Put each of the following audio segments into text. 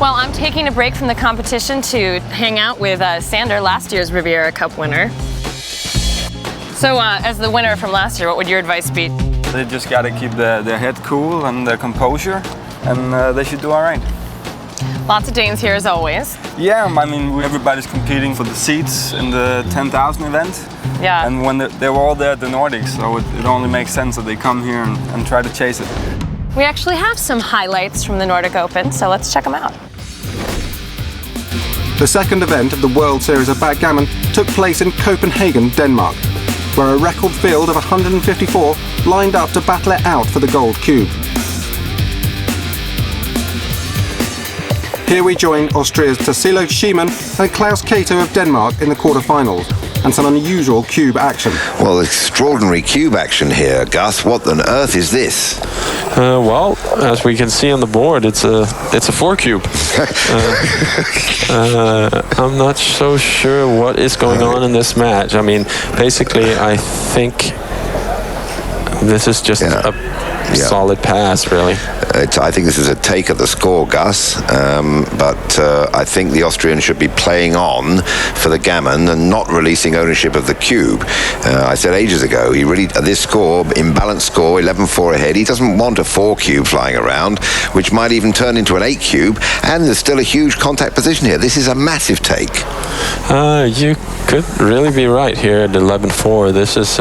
Well, I'm taking a break from the competition to hang out with Sander, last year's Riviera Cup winner. So, as the winner from last year, what would your advice be? They just got to keep their head cool and their composure, and they should do all right. Lots of Danes here, as always. Yeah, I mean, everybody's competing for the seats in the 10,000 event. Yeah. And when they were all there at the Nordics, so it only makes sense that they come here and try to chase it. We actually have some highlights from the Nordic Open, so let's check them out. The second event of the World Series of Backgammon took place in Copenhagen, Denmark, where a record field of 154 lined up to battle it out for the gold cube. Here we join Austria's Tassilo Rzymann and Klaus Kato of Denmark in the quarterfinals, and some unusual cube action. Well, extraordinary cube action here, Gus. What on earth is this? Well, as we can see on the board, it's a 4 cube. I'm not so sure what is going on in this match. I mean, basically, I think this is just a solid pass, really. I think this is a take at the score, Gus, but I think the Austrian should be playing on for the gammon and not releasing ownership of the cube. I said ages ago, he really, at this score, imbalanced score, 11-4 ahead, he doesn't want a 4 cube flying around, which might even turn into an 8 cube, and there's still a huge contact position here. This is a massive take. You could really be right here at 11-4. This is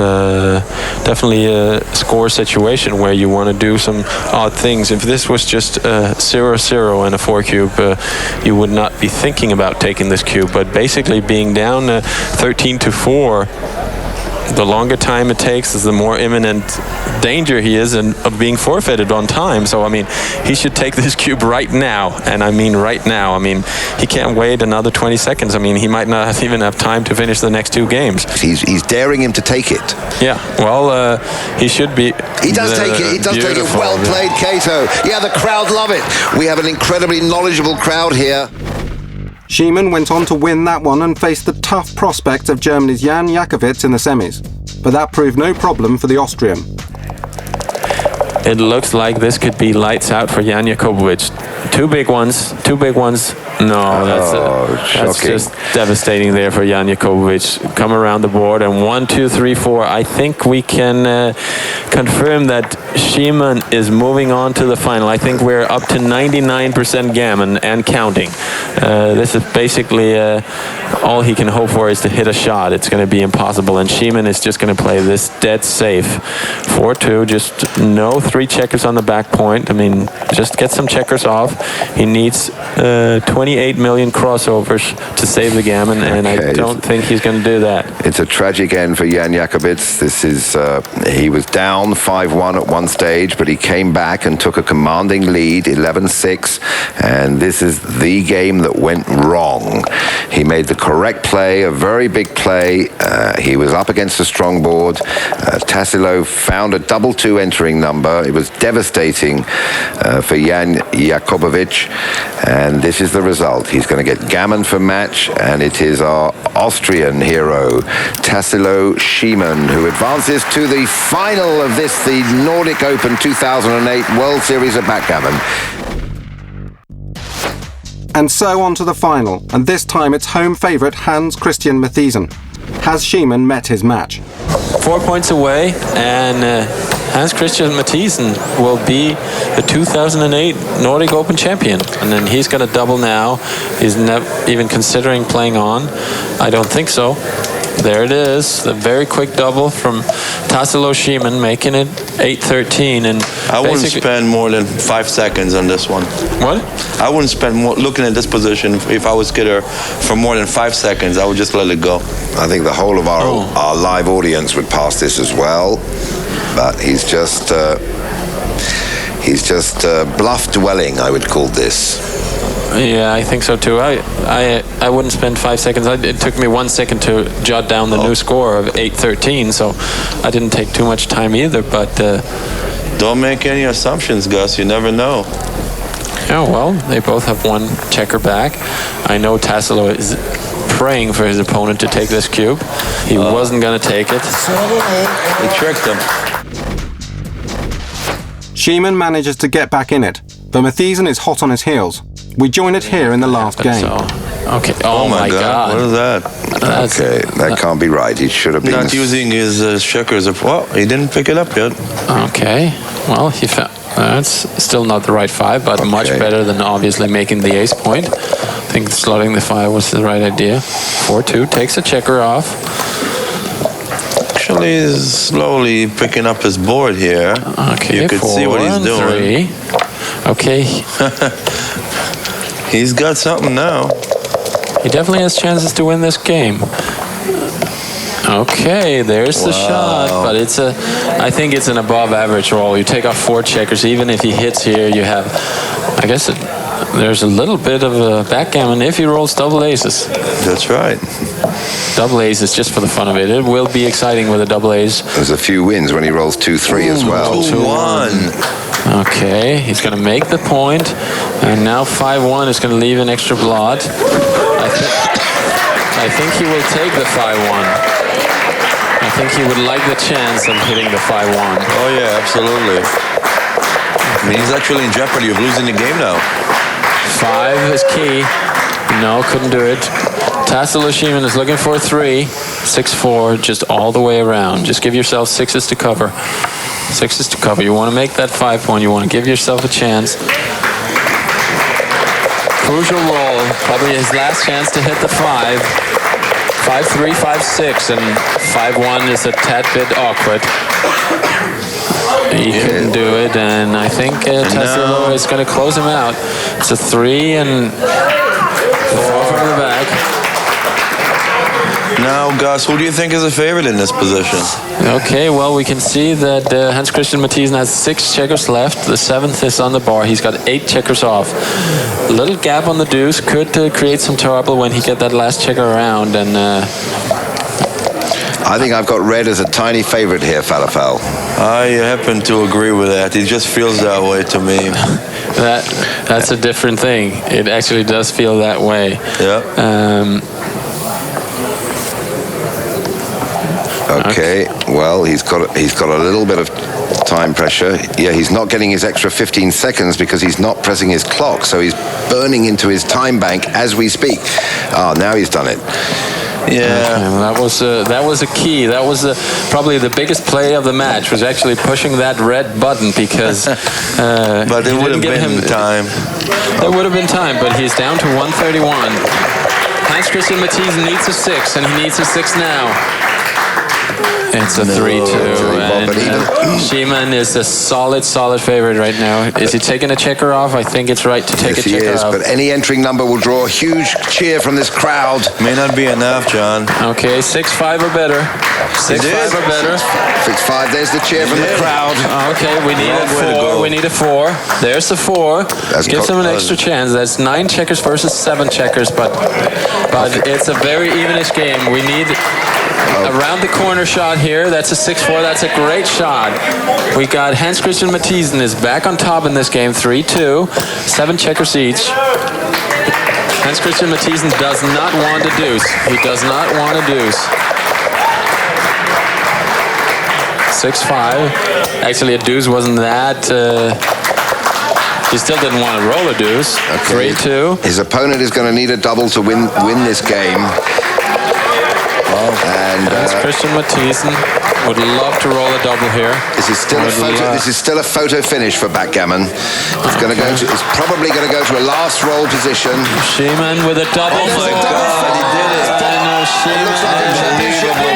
definitely a score situation where you want to do some odd things. If this was just 0-0 and a 4 cube, you would not be thinking about taking this cube. But basically being down 13-4, the longer time it takes is the more imminent danger he is of being forfeited on time. So, I mean, he should take this cube right now. And I mean right now. I mean, he can't wait another 20 seconds. I mean, he might not even have time to finish the next 2 games. He's daring him to take it. Yeah, well, he should be. He does take it. He does take it. Well played, Kato. Yeah, the crowd love it. We have an incredibly knowledgeable crowd here. Rzymann went on to win that one and faced the tough prospect of Germany's Jan Jacobowitz in the semis. But that proved no problem for the Austrian. It looks like this could be lights out for Jan Jacobowitz. 2 big ones. No, that's just devastating there for Jan Jacobowitz. Come around the board and 1, 2, 3, 4. I think we can confirm that Rzymann is moving on to the final. I think we're up to 99% gammon and counting. This is basically all he can hope for is to hit a shot. It's going to be impossible, and Rzymann is just going to play this dead safe. 4-2, just no 3 checkers on the back point. I mean, just get some checkers off. He needs 28 million crossovers to save the gammon, and I don't think he's going to do that. It's a tragic end for Jan Jacobowitz. This is, he was down 5-1 at one stage, but he came back and took a commanding lead, 11-6, and this is the game that went wrong. He made the correct play, a very big play. He was up against a strong board. Tassilo found a 2-2 entering number. It was devastating for Jan Jacobowitz, and this is the result. He's going to get gammon for match, and it is our Austrian hero, Tassilo Rzymann, who advances to the final of this, the Nordic Open 2008 World Series of Backgammon. And so on to the final, and this time it's home favourite Hans Christian Matheisen. Has Rzymann met his match? 4 points away, and Hans Christian Matheisen will be the 2008 Nordic Open champion. And then he's going to double now. He's never even considering playing on. I don't think so. There it is, the very quick double from Tassilo Rzymann, making it 8-13. And I wouldn't spend more than 5 seconds on this one. What? I wouldn't spend more looking at this position if I was Skidder for more than 5 seconds. I would just let it go. I think the whole of our live audience would pass this as well, but he's just bluff dwelling, I would call this. Yeah, I think so too. I wouldn't spend 5 seconds. It took me 1 second to jot down the new score of 8-13, so I didn't take too much time either. But don't make any assumptions, Gus. You never know. Yeah, well, they both have 1 checker back. I know Tassilo is praying for his opponent to take this cube. He wasn't going to take it. He tricked him. Rzymann manages to get back in it, but Matheisen is hot on his heels. We join it here in the last game. So, okay. Oh my God. What is that? Okay, that can't be right. He should have been... Not using his checkers. Well, he didn't pick it up yet. Okay. Well, he found... That's still not the right 5, but much better than obviously making the ace point. I think slotting the 5 was the right idea. 4-2, takes a checker off. Actually, he's slowly picking up his board here. Okay, you could see what he's doing. 3. Okay. He's got something now. He definitely has chances to win this game. Okay, there's the shot, but it's I think it's an above average roll. You take off 4 checkers, even if he hits here, you have, I guess there's a little bit of a backgammon if he rolls double aces. That's right. Double aces just for the fun of it. It will be exciting with a double ace. There's a few wins when he rolls 2-3 as well. 2-1. Okay, he's going to make the point, and now 5-1 is going to leave an extra blot. I think he will take the 5-1. I think he would like the chance of hitting the 5-1. Oh yeah, absolutely. I mean, he's actually in jeopardy of losing the game now. 5 is key. No, couldn't do it. Rzymann is looking for a 3. 6-4, just all the way around. Just give yourself 6s to cover. 6s to cover. You want to make that 5 point. You want to give yourself a chance. Crucial roll. Probably his last chance to hit the 5. 5-3, 5-6, and 5-1 is a tad bit awkward. He couldn't do it, and I think Tesla is going to close him out. It's a 3 and 4 from the back. Now, Gus, who do you think is a favorite in this position? Okay, well, we can see that Hans Christian Matheisen has 6 checkers left. The 7th is on the bar. He's got 8 checkers off. A little gap on the deuce could create some trouble when he get that last checker around. And I think I've got red as a tiny favorite here, Falafel. I happen to agree with that. It just feels that way to me. That's a different thing. It actually does feel that way. Yeah. Okay, well, he's got a little bit of time pressure. Yeah, he's not getting his extra 15 seconds because he's not pressing his clock, so he's burning into his time bank as we speak. Now he's done it. Yeah, that was a key. That was probably the biggest play of the match, was actually pushing that red button, because but there would have been time. There would have been time, but he's down to 131. Hans Christian Matheisen needs a 6, and he needs a 6 now. It's a 3-2, and Rzymann is a solid favorite right now. Is he taking a checker off? I think it's right to take a checker off. But any entering number will draw a huge cheer from this crowd. May not be enough, John. Okay, 6-5 or better. 6-5 or better. 6-5, there's the cheer from the crowd. Okay, we need a 4. We need a 4. There's the 4. Gives him an extra chance. That's 9 checkers versus 7 checkers, but it's a very evenish game. We need around the corner shot here. That's a 6-4. That's a great shot. We got Hans Christian Matheisen is back on top in this game. 3-2. 7 checkers each. Hans Christian Matheisen does not want a deuce. He does not want a deuce. 6-5. Actually, a deuce wasn't that. He still didn't want to roll a deuce. Okay. 3-2. His opponent is going to need a double to win this game. And Christian Matheisen would love to roll a double here. This is still a photo finish for backgammon. It's going to go. It's probably going to go to a last roll position. Rzymann with a double. Oh my God! He did it. It looks like a championship win.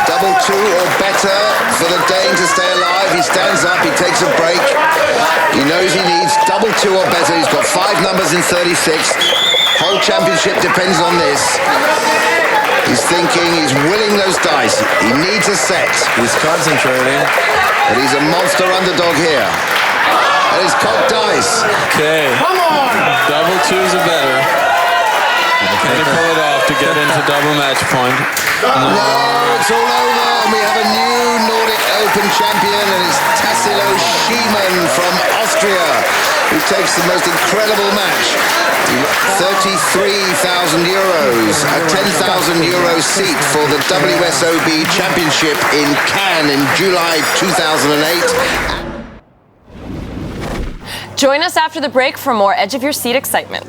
Double 2 or better for the Dane to stay alive. He stands up. He takes a break. He knows he needs double 2 or better. He's got 5 numbers in 36. Whole championship depends on this. He's thinking, he's willing those dice. He needs a set. He's concentrating. But he's a monster underdog here. And he's cocked dice. Okay. Come on! Double 2s are better. Can he pull it off to get into double match point? No, it's all over. And we have a new Nordic Open champion, and it's Rzymann from Austria, who takes the most incredible match. 33,000 euros, a 10,000 euro seat for the WSOB Championship in Cannes in July 2008. Join us after the break for more edge of your seat excitement.